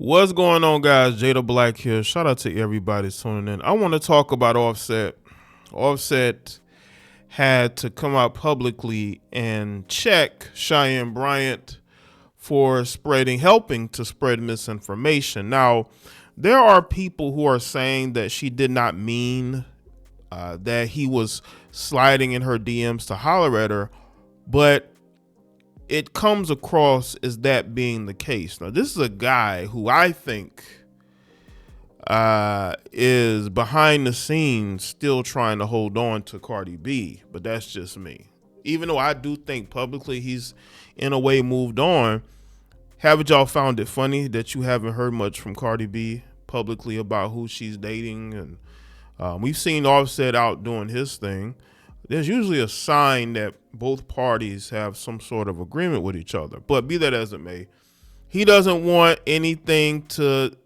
What's going on, guys? Jada Black here. Shout out to everybody tuning in. I want to talk about Offset. Offset had to come out publicly and check Cheyenne Bryant for helping to spread misinformation. Now, there are people who are saying that she did not mean that he was sliding in her DMs to holler at her, but it comes across as that being the case. Now, this is a guy who I think is behind the scenes still trying to hold on to Cardi B, but that's just me. Even though I do think publicly he's in a way moved on, haven't y'all found it funny that you haven't heard much from Cardi B publicly about who she's dating? And we've seen Offset out doing his thing. There's usually a sign that both parties have some sort of agreement with each other. But be that as it may, he doesn't want anything to,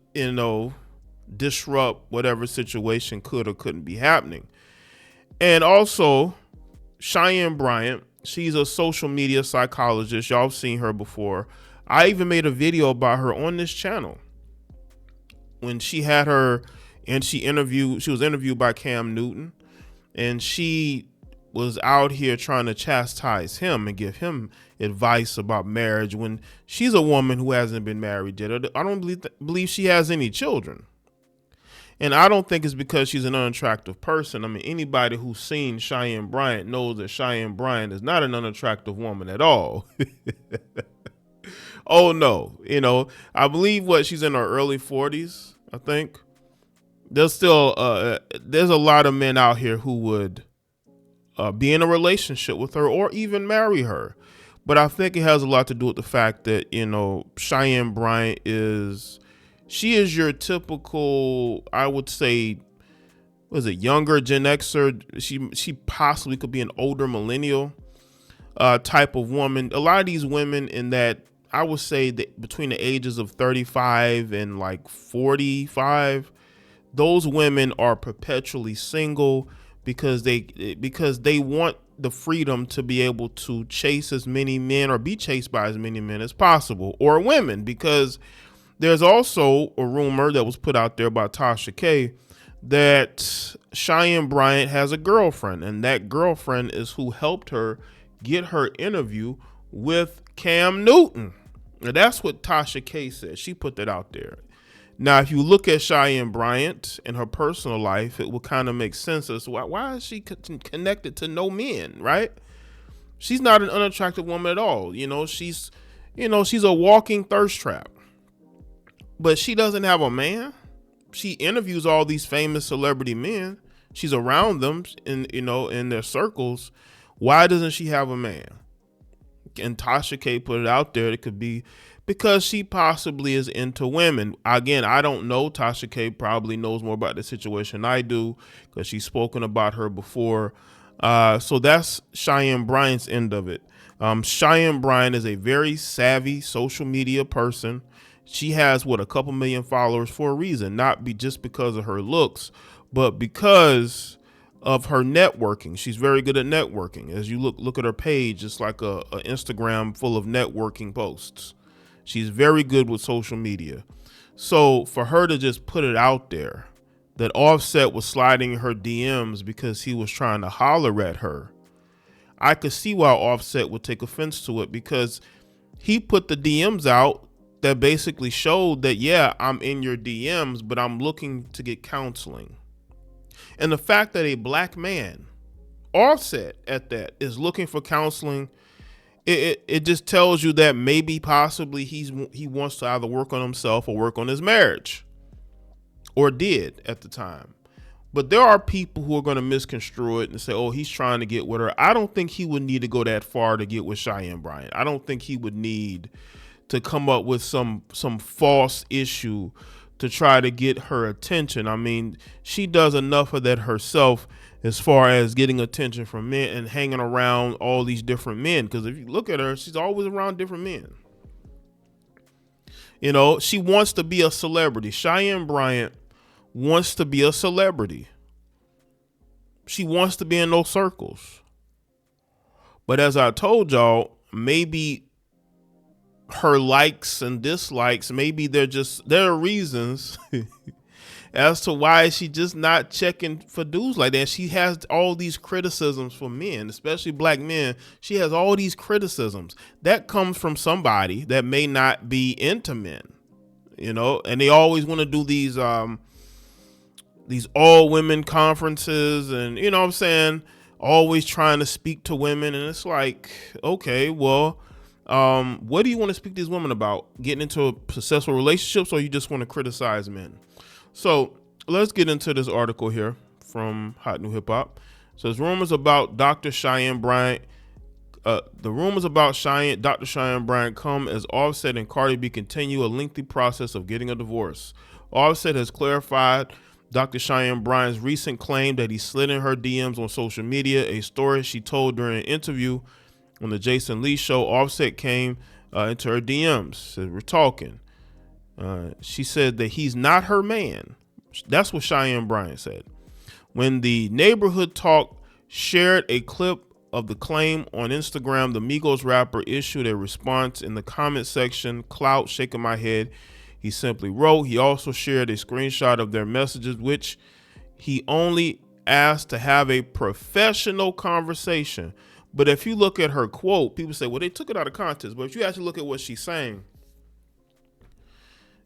disrupt whatever situation could or couldn't be happening. And also, Cheyenne Bryant, she's a social media psychologist. Y'all have seen her before. I even made a video about her on this channel. When she had her, and she was interviewed by Cam Newton, and she was out here trying to chastise him and give him advice about marriage when she's a woman who hasn't been married yet. I don't believe she has any children. And I don't think it's because she's an unattractive person. I mean, anybody who's seen Cheyenne Bryant knows that Cheyenne Bryant is not an unattractive woman at all. Oh no. I believe she's in her early 40s, I think. There's still there's a lot of men out here who would be in a relationship with her or even marry her. But I think it has a lot to do with the fact that, Cheyenne Bryant is your typical, I would say, younger Gen Xer. She possibly could be an older millennial type of woman. A lot of these women in that, I would say that between the ages of 35 and like 45, those women are perpetually single because they want the freedom to be able to chase as many men or be chased by as many men as possible, or women, because there's also a rumor that was put out there by Tasha K that Cheyenne Bryant has a girlfriend, and that girlfriend is who helped her get her interview with Cam Newton. Now, that's what Tasha K said. She put that out there. Now, if you look at Cheyenne Bryant in her personal life, it will kind of make sense as to why is she connected to no men, right? She's not an unattractive woman at all. She's a walking thirst trap. But she doesn't have a man. She interviews all these famous celebrity men. She's around them in their circles. Why doesn't she have a man? And Tasha K put it out there. It could be because she possibly is into women. Again, I don't know. Tasha K probably knows more about the situation than I do because she's spoken about her before. So that's Cheyenne Bryant's end of it. Cheyenne Bryant is a very savvy social media person. She has a couple million followers for a reason, not just because of her looks, but because of her networking. She's very good at networking. As you look at her page, it's like a Instagram full of networking posts. She's very good with social media. So for her to just put it out there that Offset was sliding her DMs because he was trying to holler at her, I could see why Offset would take offense to it, because he put the DMs out that basically showed that, yeah, I'm in your DMs, but I'm looking to get counseling. And the fact that a black man, Offset at that, is looking for counseling, it just tells you that maybe possibly he wants to either work on himself or work on his marriage, or did at the time. But there are people who are going to misconstrue it and say, oh, he's trying to get with her. I don't think he would need to go that far to get with Cheyenne Bryant. I don't think he would need to come up with some false issue to try to get her attention. I mean, she does enough of that herself as far as getting attention from men and hanging around all these different men. Because if you look at her, she's always around different men. She wants to be a celebrity. Cheyenne Bryant wants to be a celebrity. She wants to be in those circles. But as I told y'all, maybe her likes and dislikes, maybe there are reasons as to why she just not checking for dudes like that. She has all these criticisms for men, especially black men. She has all these criticisms that comes from somebody that may not be into men, and they always want to do these all women conferences, and what I'm saying, always trying to speak to women. And it's like, okay, well, what do you want to speak to these women about? Getting into successful relationships, or you just want to criticize men? So let's get into this article here from Hot New Hip Hop. It says rumors about Dr. Cheyenne Bryant. The rumors about Dr. Cheyenne Bryant come as Offset and Cardi B continue a lengthy process of getting a divorce. Offset has clarified Dr. Cheyenne Bryant's recent claim that he slid in her DMs on social media, a story she told during an interview on the Jason Lee show. Offset came into her DMs, said, "We're talking." She said that he's not her man. That's what Cheyenne Bryant said. When the Neighborhood Talk shared a clip of the claim on Instagram, the Migos rapper issued a response in the comment section. Clout, shaking my head, he simply wrote. He also shared a screenshot of their messages, which he only asked to have a professional conversation. But if you look at her quote, people say, well, they took it out of context. But if you actually look at what she's saying,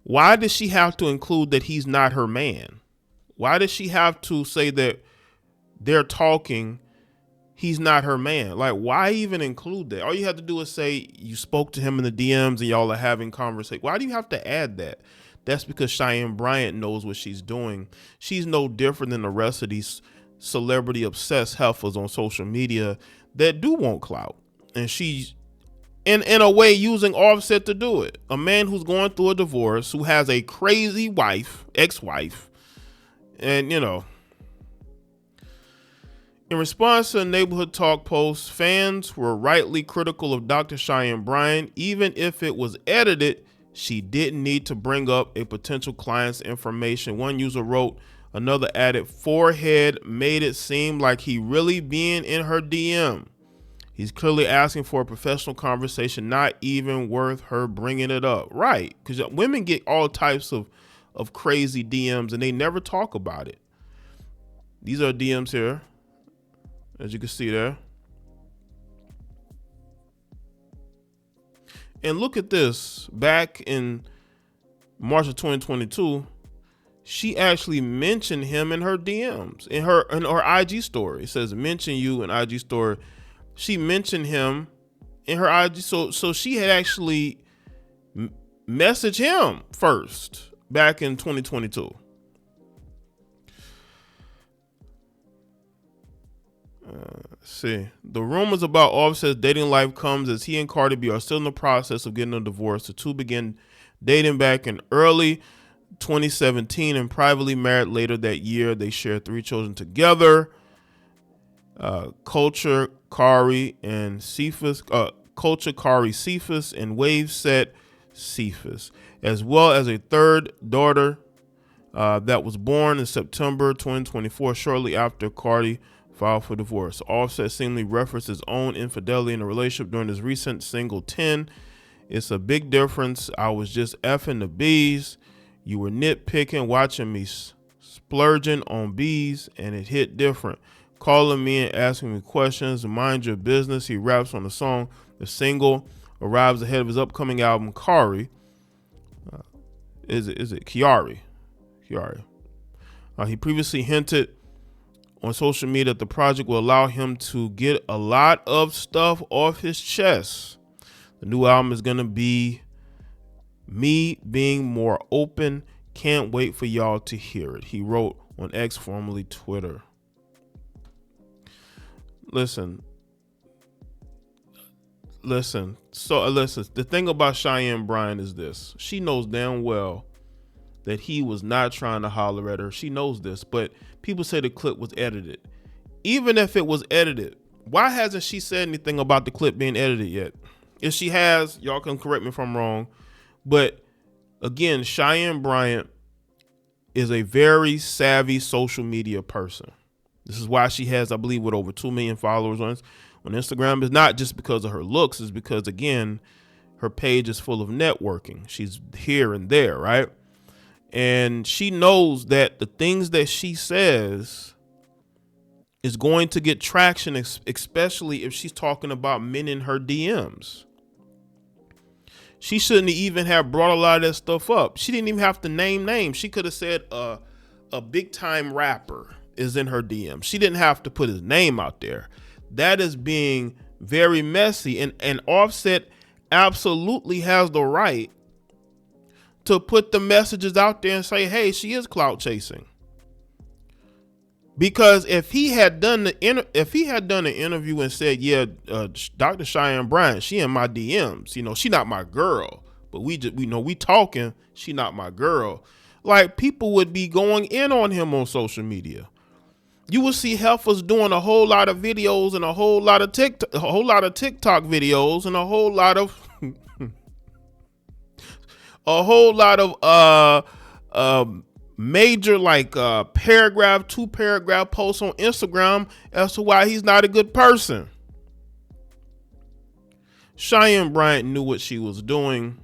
why does she have to include that he's not her man? Why does she have to say that they're talking, he's not her man? Like, why even include that? All you have to do is say you spoke to him in the DMs and y'all are having conversation. Why do you have to add that? That's because Cheyenne Bryant knows what she's doing. She's no different than the rest of these celebrity obsessed heifers on social media that do want clout. And she's in a way using Offset to do it. A man who's going through a divorce, who has a crazy wife, ex-wife, and in response to a Neighborhood Talk post, fans were rightly critical of Dr. Cheyenne Bryant. Even if it was edited, she didn't need to bring up a potential client's information. One user wrote, another added, forehead made it seem like he really being in her DM. He's clearly asking for a professional conversation, not even worth her bringing it up. Right, because women get all types of crazy DMs and they never talk about it. These are DMs here, as you can see there. And look at this. Back in March of 2022, she actually mentioned him in her DMs, in her IG story. It says mention you in IG story. She mentioned him in her IG. So she had actually messaged him first back in 2022. See, the rumors about Offset's dating life comes as he and Cardi B are still in the process of getting a divorce. The two began dating back in early 2017 and privately married later that year. They shared 3 children together. Culture Kari Cephas and Waveset Cephas, as well as a third daughter that was born in September 2024, shortly after Cardi filed for divorce. Offset seemingly referenced his own infidelity in a relationship during his recent single 10. It's a big difference. I was just effing the bees. You were nitpicking, watching me splurging on bees, and it hit different. Calling me and asking me questions. Mind your business. He raps on the song. The single arrives ahead of his upcoming album, Kari. Is it Kiari? Kiari. He previously hinted on social media that the project will allow him to get a lot of stuff off his chest. The new album is going to be me being more open. Can't wait for y'all to hear it. He wrote on X, formerly Twitter. Listen. So listen, the thing about Cheyenne Bryant is this. She knows damn well that he was not trying to holler at her. She knows this, but people say the clip was edited. Even if it was edited, why hasn't she said anything about the clip being edited yet? If she has, y'all can correct me if I'm wrong. But again, Cheyenne Bryant is a very savvy social media person. This is why she has, I believe, over 2 million followers on Instagram. It's not just because of her looks. It's because, again, Her page is full of networking. She's here and there, right? And she knows that the things that she says is going to get traction, especially if she's talking about men in her DMs. She shouldn't even have brought a lot of that stuff up. She didn't even have to name names. She could have said a big time rapper is in her DM. She didn't have to put his name out there. That is being very messy. And Offset absolutely has the right to put the messages out there and say, hey, she is clout chasing. Because if he had done the interview and said, yeah, Dr. Cheyenne Bryant, she in my DMs, she not my girl, but we talking, she not my girl. Like, people would be going in on him on social media. You will see heifers doing a whole lot of videos and a whole lot of TikTok videos and a whole lot of major paragraph, 2-paragraph posts on Instagram as to why he's not a good person. Cheyenne Bryant knew what she was doing.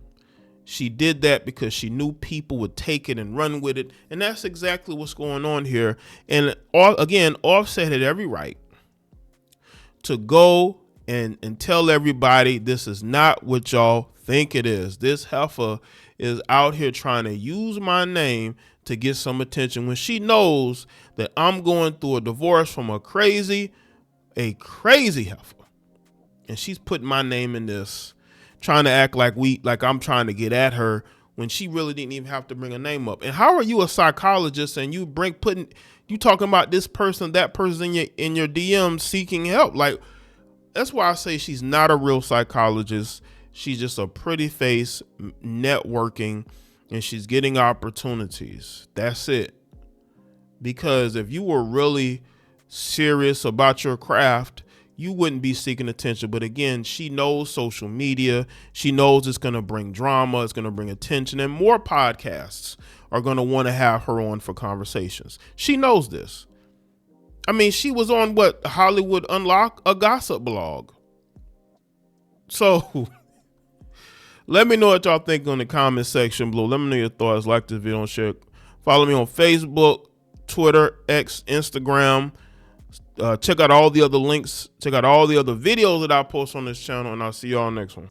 She did that because she knew people would take it and run with it. And that's exactly what's going on here. And again, Offset had every right to go and tell everybody this is not what y'all think it is. This heifer is out here trying to use my name to get some attention when she knows that I'm going through a divorce from a crazy heifer. And she's putting my name in this, trying to act like I'm trying to get at her when she really didn't even have to bring a name up. And how are you a psychologist and you talking about this person, that person in your DM seeking help? Like, that's why I say she's not a real psychologist. She's just a pretty face networking, and she's getting opportunities. That's it. Because if you were really serious about your craft, you wouldn't be seeking attention. But again, she knows social media. She knows it's going to bring drama. It's going to bring attention, and more podcasts are going to want to have her on for conversations. She knows this. I mean, she was on Hollywood Unlocked, a gossip blog. So let me know what y'all think in the comment section below. Let me know your thoughts. Like this video and share. Follow me on Facebook, Twitter, X, Instagram. Check out all the other links. Check out all the other videos that I post on this channel, and I'll see y'all next one.